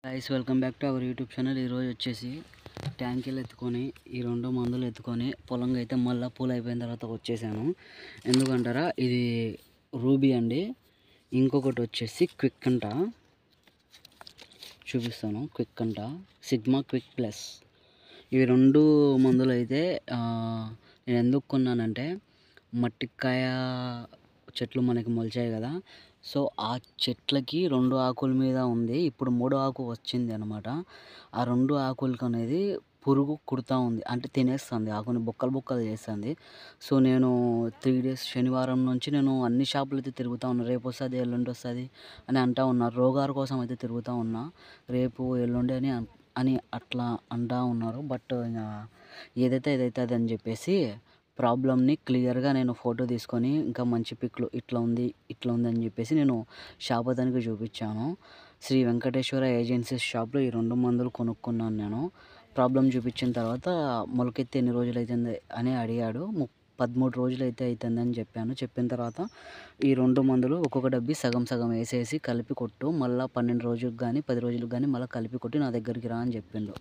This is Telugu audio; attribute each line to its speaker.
Speaker 1: Guys welcome back to our YouTube channel. ఈరోజు వచ్చేసి ట్యాంకీలు ఎత్తుకొని ఈ 2 మందులు ఎత్తుకొని పొలంగా అయితే మళ్ళీ పూలు అయిపోయిన తర్వాత వచ్చేసాను. ఎందుకంటారా, ఇది రూబీ అండి. ఇంకొకటి వచ్చేసి క్విక్ అంట, చూపిస్తాను. క్విక్ అంట, సిగ్మా క్విక్ ప్లస్. ఇవి 2 మందులు అయితే నేను ఎందుకు కొన్నానంటే, మట్టికాయ చెట్లు మనకి మొలిచాయి కదా, సో ఆ చెట్లకి 2 ఆకుల మీద ఉంది. ఇప్పుడు 3వ ఆకు వచ్చింది అనమాట. ఆ 2 ఆకులకి అనేది పురుగు కుడతా ఉంది, అంటే తినేస్తుంది, ఆకుని బొక్కలు బొక్కలు చేస్తుంది. సో నేను 3 డేస్ శనివారం నుంచి నేను అన్ని షాపులు అయితే తిరుగుతూ ఉన్నా. రేపు వస్తుంది, ఎల్లుండి వస్తుంది అని అంటూ ఉన్నారు. రోగాల కోసం అయితే తిరుగుతూ ఉన్నా. రేపు ఎల్లుండి అని అట్లా అంటూ ఉన్నారు. బట్ ఏదైతే అది అని చెప్పేసి ప్రాబ్లమ్ని క్లియర్గా నేను ఫోటో తీసుకొని ఇంకా మంచి పిక్లు ఇట్లా ఉంది అని చెప్పేసి నేను షాప్ అతనికి చూపించాను. శ్రీ వెంకటేశ్వర ఏజెన్సీస్ షాప్లో ఈ 2 మందులు కొనుక్కున్నాను నేను. ప్రాబ్లం చూపించిన తర్వాత మొలకెత్తి ఎన్ని రోజులు అవుతుంది అని అడిగాడు. 13 రోజులు అయితే అవుతుంది అని చెప్పాను. చెప్పిన తర్వాత ఈ 2 మందులు ఒక్కొక్క డబ్బి సగం సగం వేసేసి కలిపి కొట్టు, మళ్ళీ 12 రోజులకు కానీ 10 రోజులకు కానీ మళ్ళీ కలిపి కొట్టి నా దగ్గరికి రా అని చెప్పిండు.